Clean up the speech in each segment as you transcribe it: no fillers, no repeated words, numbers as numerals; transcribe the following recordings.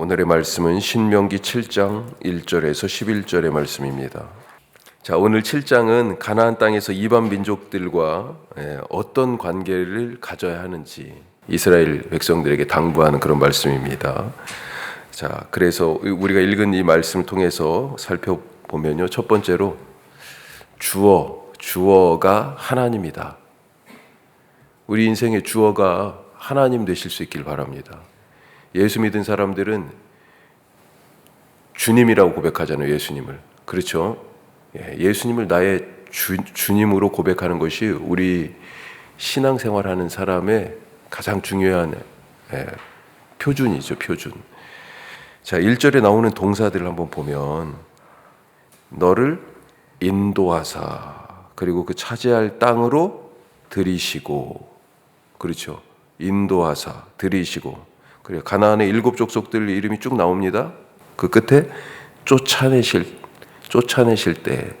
오늘의 말씀은 신명기 7장 1절에서 11절의 말씀입니다. 자, 오늘 7장은 가나안 땅에서 이방 민족들과 어떤 관계를 가져야 하는지 이스라엘 백성들에게 당부하는 그런 말씀입니다. 자, 그래서 우리가 읽은 이 말씀을 통해서 살펴보면요. 첫 번째로 주어가 하나님이다. 우리 인생의 주어가 하나님 되실 수 있길 바랍니다. 예수 믿은 사람들은 주님이라고 고백하잖아요. 예수님을. 그렇죠? 예수님을 나의 주님으로 고백하는 것이 우리 신앙생활하는 사람의 가장 중요한 표준이죠. 표준. 자, 1절에 나오는 동사들을 한번 보면 너를 인도하사, 그리고 그 차지할 땅으로 들이시고, 그렇죠? 인도하사, 들이시고, 그리고 가나안의 7 족속들 이름이 쭉 나옵니다. 그 끝에 쫓아내실 때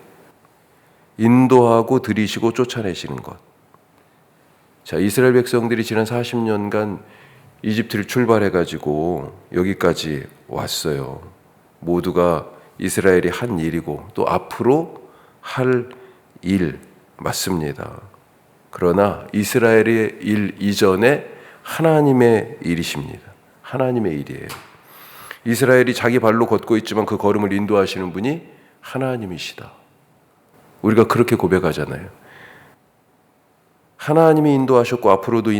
인도하고 들이시고 쫓아내시는 것. 자, 이스라엘 백성들이 지난 40년간 이집트를 출발해가지고 여기까지 왔어요. 모두가 이스라엘이 한 일이고 또 앞으로 할 일 맞습니다. 그러나 이스라엘의 일 이전에 하나님의 일이십니다. 하나님의 일이에요. 이스라엘이 자기 발로 걷고 있지만 그 걸음을 인도하시는 분이 하나님이시다. 우리가 그렇게 고백하잖아요. 하나님이 인도하셨고 앞으로도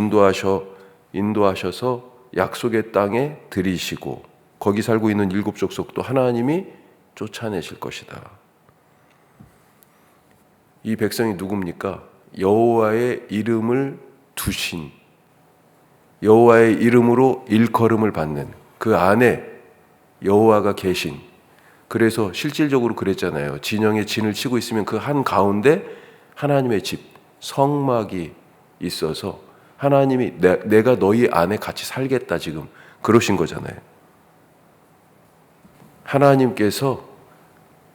인도하셔서 약속의 땅에 들이시고 거기 살고 있는 7 족속도 하나님이 쫓아내실 것이다. 이 백성이 누굽니까? 여호와의 이름을 두신, 여호와의 이름으로 일컬음을 받는 그 안에 여호와가 계신, 그래서 실질적으로 그랬잖아요. 진영에 진을 치고 있으면 그 한 가운데 하나님의 집, 성막이 있어서 하나님이 내가 너희 안에 같이 살겠다 지금 그러신 거잖아요. 하나님께서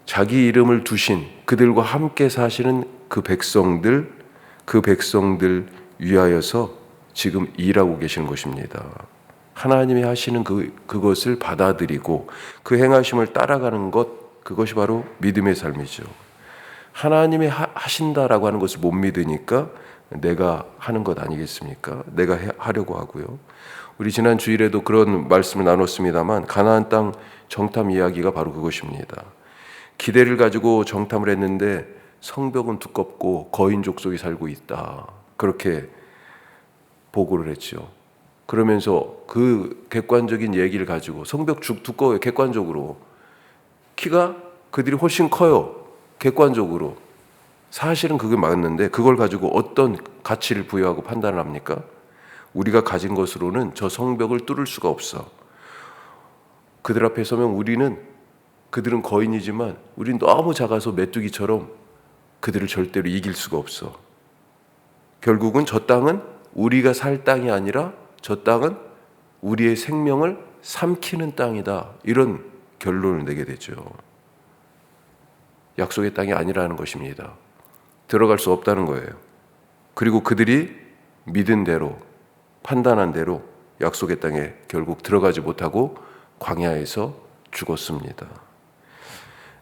자기 이름을 두신 그들과 함께 사시는 그 백성들 위하여서 지금 일하고 계시는 것입니다. 하나님이 하시는 그것을 받아들이고 그 행하심을 따라가는 것, 그것이 바로 믿음의 삶이죠. 하나님이 하신다라고 하는 것을 못 믿으니까 내가 하는 것 아니겠습니까? 내가 하려고 하고요. 우리 지난 주일에도 그런 말씀을 나눴습니다만 가나안 땅 정탐 이야기가 바로 그것입니다. 기대를 가지고 정탐을 했는데 성벽은 두껍고 거인 족속이 살고 있다. 그렇게 보고를 했죠. 그러면서 그 객관적인 얘기를 가지고 성벽 두꺼워요. 객관적으로. 키가 그들이 훨씬 커요. 객관적으로. 사실은 그게 맞는데 그걸 가지고 어떤 가치를 부여하고 판단을 합니까? 우리가 가진 것으로는 저 성벽을 뚫을 수가 없어. 그들 앞에 서면 그들은 거인이지만 우린 너무 작아서 메뚜기처럼 그들을 절대로 이길 수가 없어. 결국은 저 땅은 우리가 살 땅이 아니라 저 땅은 우리의 생명을 삼키는 땅이다. 이런 결론을 내게 되죠. 약속의 땅이 아니라는 것입니다. 들어갈 수 없다는 거예요. 그리고 그들이 믿은 대로, 판단한 대로 약속의 땅에 결국 들어가지 못하고 광야에서 죽었습니다.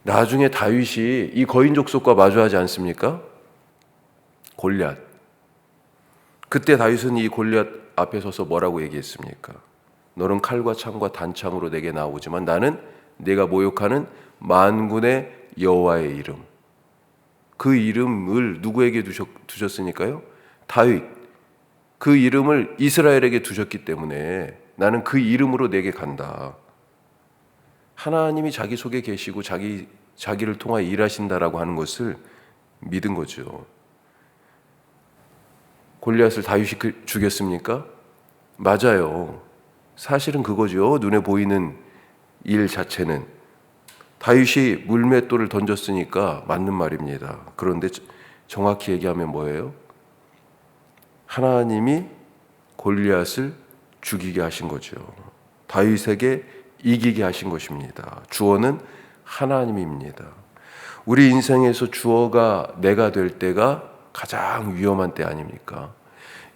나중에 다윗이 이 거인 족속과 마주하지 않습니까? 골리앗. 그때 다윗은 이 골리앗 앞에 서서 뭐라고 얘기했습니까? 너는 칼과 창과 단창으로 내게 나오지만 나는 내가 모욕하는 만군의 여호와의 이름. 그 이름을 누구에게 두셨으니까요? 다윗. 그 이름을 이스라엘에게 두셨기 때문에 나는 그 이름으로 내게 간다. 하나님이 자기 속에 계시고 자기를 통하여 일하신다라고 하는 것을 믿은 거죠. 골리앗을 다윗이 죽였습니까? 맞아요. 사실은 그거죠. 눈에 보이는 일 자체는. 다윗이 물맷돌을 던졌으니까 맞는 말입니다. 그런데 정확히 얘기하면 뭐예요? 하나님이 골리앗을 죽이게 하신 거죠. 다윗에게 이기게 하신 것입니다. 주어는 하나님입니다. 우리 인생에서 주어가 내가 될 때가 가장 위험한 때 아닙니까?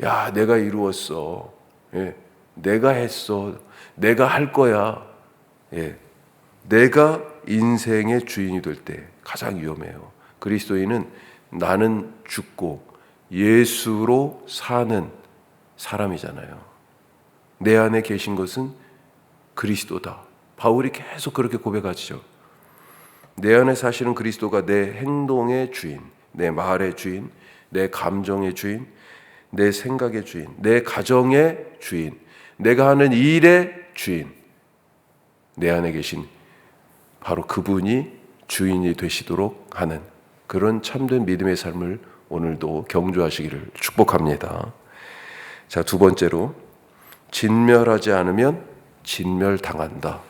야, 내가 이루었어. 내가 했어. 내가 할 거야. 예, 내가 인생의 주인이 될 때 가장 위험해요. 그리스도인은 나는 죽고 예수로 사는 사람이잖아요. 내 안에 계신 것은 그리스도다. 바울이 계속 그렇게 고백하죠. 내 안에 사시는 그리스도가 내 행동의 주인, 내 말의 주인, 내 감정의 주인, 내 생각의 주인, 내 가정의 주인, 내가 하는 일의 주인, 내 안에 계신 바로 그분이 주인이 되시도록 하는 그런 참된 믿음의 삶을 오늘도 경주하시기를 축복합니다. 자, 두 번째로 진멸하지 않으면 진멸당한다.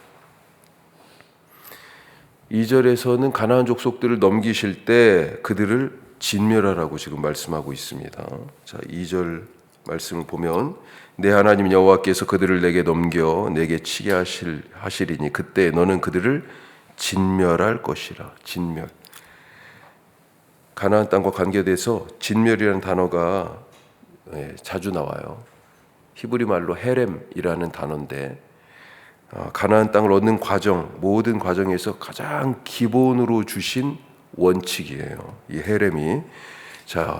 2절에서는 가나안 족속들을 넘기실 때 그들을 진멸하라고 지금 말씀하고 있습니다. 자, 2절 말씀을 보면 내 하나님 여호와께서 그들을 내게 넘겨 내게 치게 하시리니 그때 너는 그들을 진멸할 것이라. 진멸. 가나안 땅과 관계돼서 진멸이라는 단어가 자주 나와요. 히브리 말로 헤렘이라는 단어인데 가나안 땅을 얻는 과정, 모든 과정에서 가장 기본으로 주신 원칙이에요. 이 헤렘이. 자,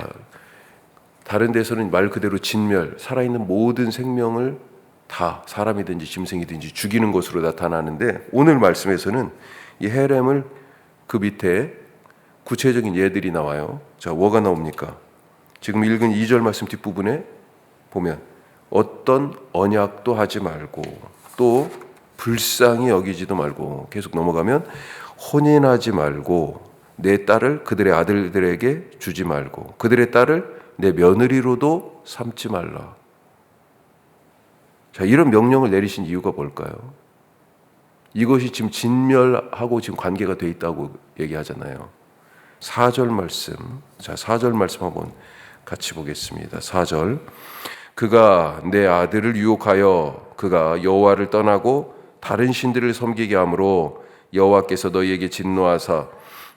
다른 데서는 말 그대로 진멸, 살아있는 모든 생명을 다 사람이든지 짐승이든지 죽이는 것으로 나타나는데 오늘 말씀에서는 이 헤렘을 그 밑에 구체적인 예들이 나와요. 자, 뭐가 나옵니까? 지금 읽은 2절 말씀 뒷부분에 보면 어떤 언약도 하지 말고 또 불쌍히 여기지도 말고 계속 넘어가면 혼인하지 말고 내 딸을 그들의 아들들에게 주지 말고 그들의 딸을 내 며느리로도 삼지 말라. 자, 이런 명령을 내리신 이유가 뭘까요? 이것이 지금 진멸하고 지금 관계가 돼 있다고 얘기하잖아요. 4절 말씀. 자, 4절 말씀 한번 같이 보겠습니다. 4절. 그가 내 아들을 유혹하여 그가 여호와를 떠나고 다른 신들을 섬기게 하므로 여호와께서 너희에게 진노하사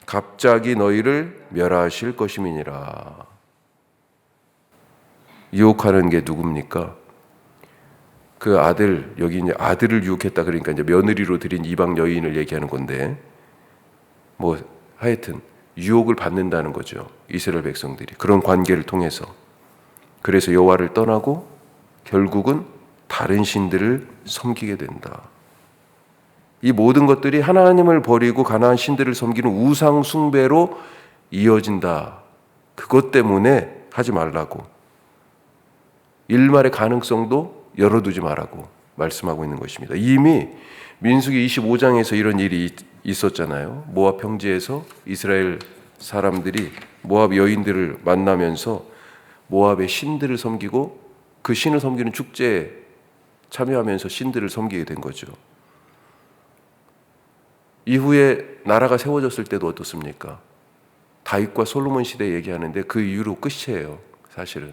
갑자기 너희를 멸하실 것임이니라. 유혹하는 게 누굽니까? 그 아들, 여기 이제 아들을 유혹했다 그러니까 이제 며느리로 들인 이방 여인을 얘기하는 건데, 뭐 하여튼 유혹을 받는다는 거죠. 이스라엘 백성들이 그런 관계를 통해서. 그래서 여호와를 떠나고 결국은 다른 신들을 섬기게 된다. 이 모든 것들이 하나님을 버리고 가나안 신들을 섬기는 우상 숭배로 이어진다. 그것 때문에 하지 말라고. 일말의 가능성도 열어두지 말라고 말씀하고 있는 것입니다. 이미 민수기 25장에서 이런 일이 있었잖아요. 모압 평지에서 이스라엘 사람들이 모압 여인들을 만나면서 모압의 신들을 섬기고 그 신을 섬기는 축제에 참여하면서 신들을 섬기게 된 거죠. 이후에 나라가 세워졌을 때도 어떻습니까? 다윗과 솔로몬 시대 얘기하는데 그 이후로 끝이에요. 사실은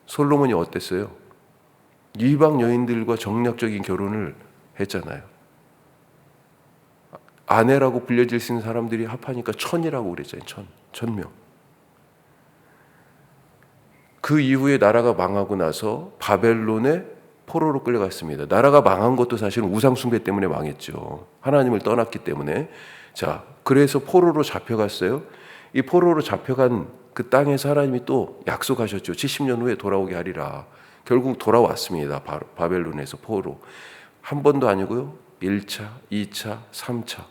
솔로몬이 어땠어요? 이방 여인들과 정략적인 결혼을 했잖아요. 아내라고 불려질 수 있는 사람들이 합하니까 1000이라고 그랬잖아요. 1000명. 그 이후에 나라가 망하고 나서 바벨론에 포로로 끌려갔습니다. 나라가 망한 것도 사실은 우상 숭배 때문에 망했죠. 하나님을 떠났기 때문에. 자, 그래서 포로로 잡혀갔어요. 이 포로로 잡혀간 그 땅에서 하나님이 또 약속하셨죠. 70년 후에 돌아오게 하리라. 결국 돌아왔습니다. 바벨론에서 포로. 한 번도 아니고요. 1차, 2차, 3차.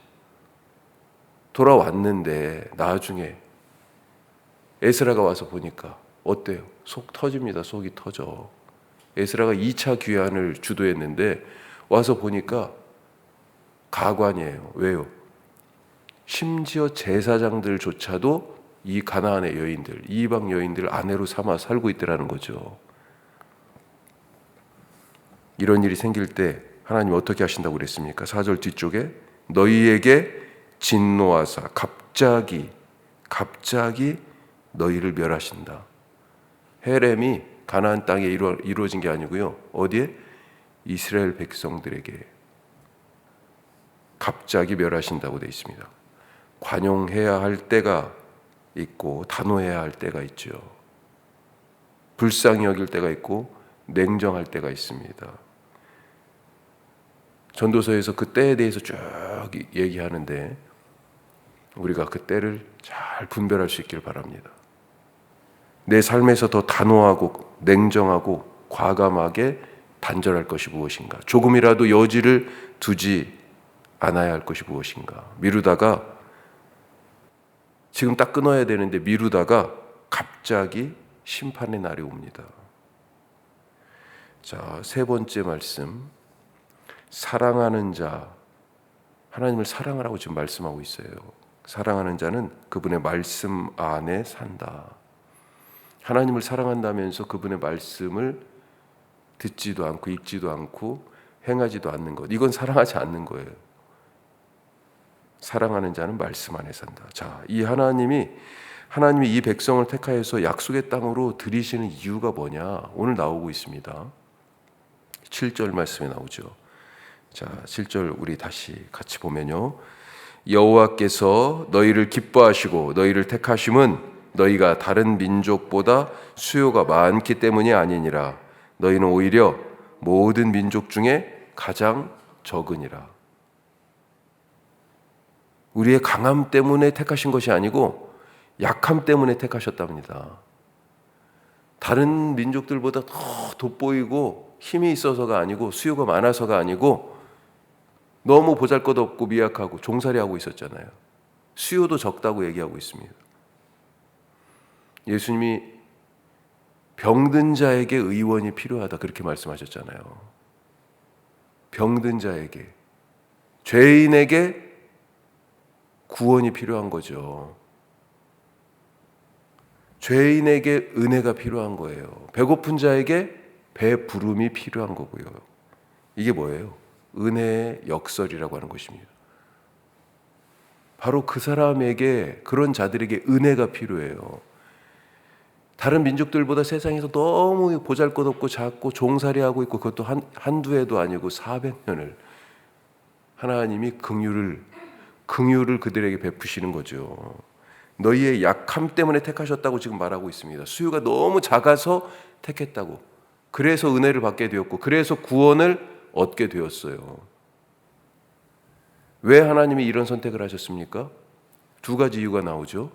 돌아왔는데 나중에 에스라가 와서 보니까 어때요? 속 터집니다. 속이 터져. 에스라가 2차 귀환을 주도했는데 와서 보니까 가관이에요. 왜요? 심지어 제사장들조차도 이 가나안의 여인들, 이방 여인들 아내로 삼아 살고 있더라는 거죠. 이런 일이 생길 때 하나님 어떻게 하신다고 그랬습니까? 4절 뒤쪽에 너희에게 진노하사 갑자기 너희를 멸하신다. 헤렘이 가나안 땅에 이루어진 게 아니고요. 어디에? 이스라엘 백성들에게 갑자기 멸하신다고 되어 있습니다. 관용해야 할 때가 있고 단호해야 할 때가 있죠. 불쌍히 여길 때가 있고 냉정할 때가 있습니다. 전도서에서 그 때에 대해서 쭉 얘기하는데 우리가 그 때를 잘 분별할 수 있기를 바랍니다. 내 삶에서 더 단호하고 냉정하고 과감하게 단절할 것이 무엇인가? 조금이라도 여지를 두지 않아야 할 것이 무엇인가? 미루다가 지금 딱 끊어야 되는데 미루다가 갑자기 심판의 날이 옵니다. 자, 세 번째 말씀. 사랑하는 자. 하나님을 사랑하라고 지금 말씀하고 있어요. 사랑하는 자는 그분의 말씀 안에 산다. 하나님을 사랑한다면서 그분의 말씀을 듣지도 않고 읽지도 않고 행하지도 않는 것. 이건 사랑하지 않는 거예요. 사랑하는 자는 말씀 안에 산다. 자, 이 하나님이 이 백성을 택하여서 약속의 땅으로 들이시는 이유가 뭐냐? 오늘 나오고 있습니다. 7절 말씀에 나오죠. 자, 7절 우리 다시 같이 보면요. 여호와께서 너희를 기뻐하시고 너희를 택하심은 너희가 다른 민족보다 수요가 많기 때문이 아니니라. 너희는 오히려 모든 민족 중에 가장 적으니라. 우리의 강함 때문에 택하신 것이 아니고 약함 때문에 택하셨답니다. 다른 민족들보다 더 돋보이고 힘이 있어서가 아니고 수요가 많아서가 아니고 너무 보잘것없고 미약하고 종살이하고 있었잖아요. 수요도 적다고 얘기하고 있습니다. 예수님이 병든 자에게 의원이 필요하다 그렇게 말씀하셨잖아요. 병든 자에게, 죄인에게 구원이 필요한 거죠. 죄인에게 은혜가 필요한 거예요. 배고픈 자에게 배부름이 필요한 거고요. 이게 뭐예요? 은혜의 역설이라고 하는 것입니다. 바로 그 사람에게, 그런 자들에게 은혜가 필요해요. 다른 민족들보다 세상에서 너무 보잘것없고 작고 종살이하고 있고 그것도 한두 해도 아니고 400년을 하나님이 긍휼을 그들에게 베푸시는 거죠. 너희의 약함 때문에 택하셨다고 지금 말하고 있습니다. 수요가 너무 작아서 택했다고. 그래서 은혜를 받게 되었고 그래서 구원을 얻게 되었어요. 왜 하나님이 이런 선택을 하셨습니까? 두 가지 이유가 나오죠.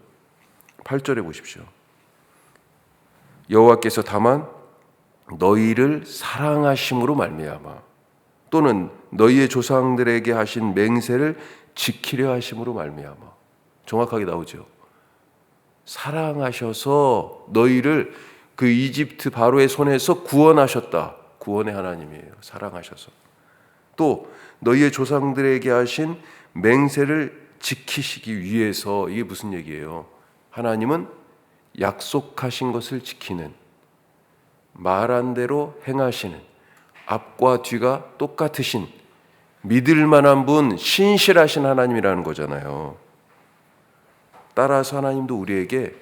8절에 보십시오. 여호와께서 다만 너희를 사랑하심으로 말미암아 또는 너희의 조상들에게 하신 맹세를 지키려 하심으로 말미암아. 정확하게 나오죠. 사랑하셔서 너희를 그 이집트 바로의 손에서 구원하셨다. 구원의 하나님이에요. 사랑하셔서. 또 너희의 조상들에게 하신 맹세를 지키시기 위해서. 이게 무슨 얘기예요? 하나님은 약속하신 것을 지키는, 말한 대로 행하시는, 앞과 뒤가 똑같으신 믿을 만한 분, 신실하신 하나님이라는 거잖아요. 따라서 하나님도 우리에게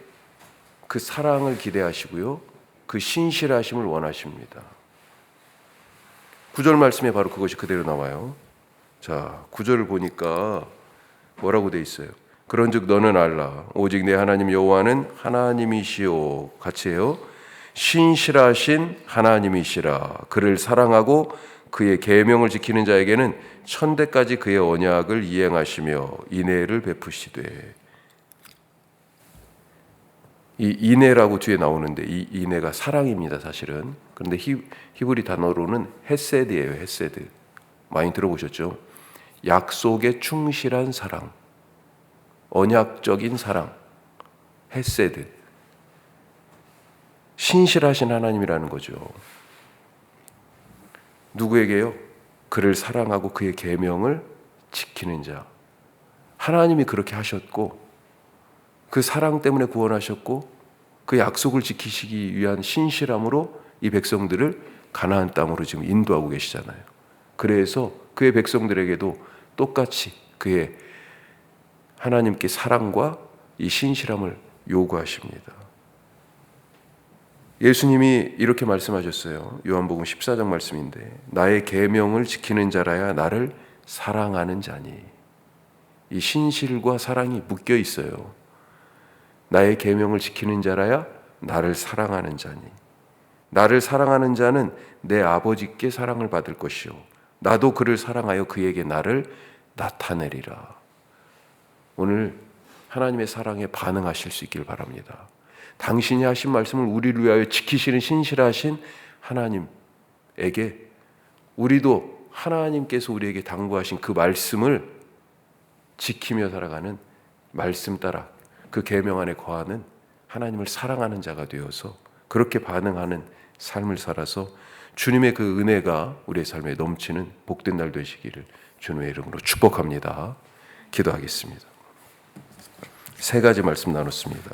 그 사랑을 기대하시고요, 그 신실하심을 원하십니다. 9절 말씀에 바로 그것이 그대로 나와요. 자, 9절을 보니까 뭐라고 돼 있어요? 그런즉 너는 알라 오직 내 하나님 여호와는 하나님이시오. 같이 해요. 신실하신 하나님이시라. 그를 사랑하고 그의 계명을 지키는 자에게는 천대까지 그의 언약을 이행하시며 인애를 베푸시되. 이 인애라고 뒤에 나오는데 이 인애가 사랑입니다, 사실은. 그런데 히브리 단어로는 헤세드예요. 헤세드. 많이 들어보셨죠? 약속에 충실한 사랑, 언약적인 사랑, 헤세드. 신실하신 하나님이라는 거죠. 누구에게요? 그를 사랑하고 그의 계명을 지키는 자. 하나님이 그렇게 하셨고 그 사랑 때문에 구원하셨고 그 약속을 지키시기 위한 신실함으로 이 백성들을 가나안 땅으로 지금 인도하고 계시잖아요. 그래서 그의 백성들에게도 똑같이 그의 하나님께 사랑과 이 신실함을 요구하십니다. 예수님이 이렇게 말씀하셨어요. 요한복음 14장 말씀인데 나의 계명을 지키는 자라야 나를 사랑하는 자니. 이 신실과 사랑이 묶여 있어요. 나의 계명을 지키는 자라야 나를 사랑하는 자니. 나를 사랑하는 자는 내 아버지께 사랑을 받을 것이요 나도 그를 사랑하여 그에게 나를 나타내리라. 오늘 하나님의 사랑에 반응하실 수 있길 바랍니다. 당신이 하신 말씀을 우리를 위하여 지키시는 신실하신 하나님에게 우리도 하나님께서 우리에게 당부하신 그 말씀을 지키며 살아가는, 말씀 따라 그 계명 안에 거하는 하나님을 사랑하는 자가 되어서 그렇게 반응하는 삶을 살아서 주님의 그 은혜가 우리의 삶에 넘치는 복된 날 되시기를 주님의 이름으로 축복합니다. 기도하겠습니다. 세 가지 말씀 나눴습니다.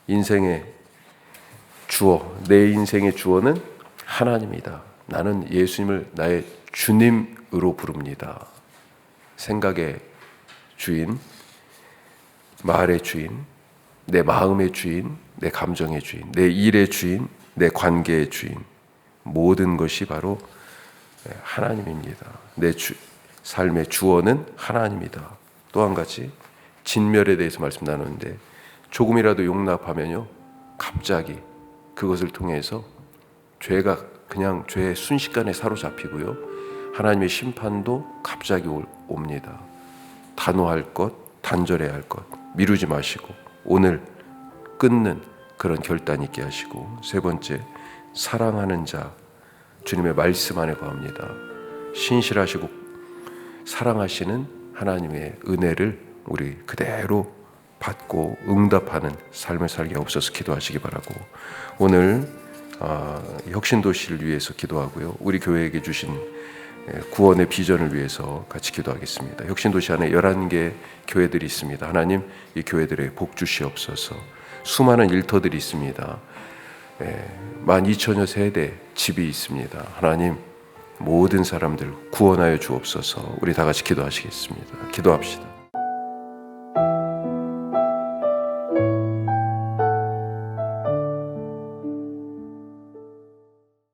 인생의 주어, 내 인생의 주어는 하나님이다. 나는 예수님을 나의 주님으로 부릅니다. 생각의 주인, 말의 주인, 내 마음의 주인, 내 감정의 주인, 내 일의 주인, 내 관계의 주인, 모든 것이 바로 하나님입니다. 내 삶의 주어는 하나님이다. 또 한 가지 진멸에 대해서 말씀 나누는데 조금이라도 용납하면요 갑자기 그것을 통해서 죄가 그냥 죄의 순식간에 사로잡히고요 하나님의 심판도 갑자기 옵니다. 단호할 것, 단절해야 할 것 미루지 마시고 오늘 끊는 그런 결단 있게 하시고, 세 번째 사랑하는 자 주님의 말씀 안에 거합니다. 신실하시고 사랑하시는 하나님의 은혜를 우리 그대로 받고 응답하는 삶을 살게 없어서 기도하시기 바라고, 오늘 혁신도시를 위해서 기도하고요 우리 교회에게 주신 구원의 비전을 위해서 같이 기도하겠습니다. 혁신도시 안에 11개 교회들이 있습니다. 하나님 이 교회들의 복 주시옵소서. 수많은 일터들이 있습니다. 12,000여 세대 집이 있습니다. 하나님 모든 사람들 구원하여 주옵소서. 우리 다 같이 기도하시겠습니다. 기도합시다.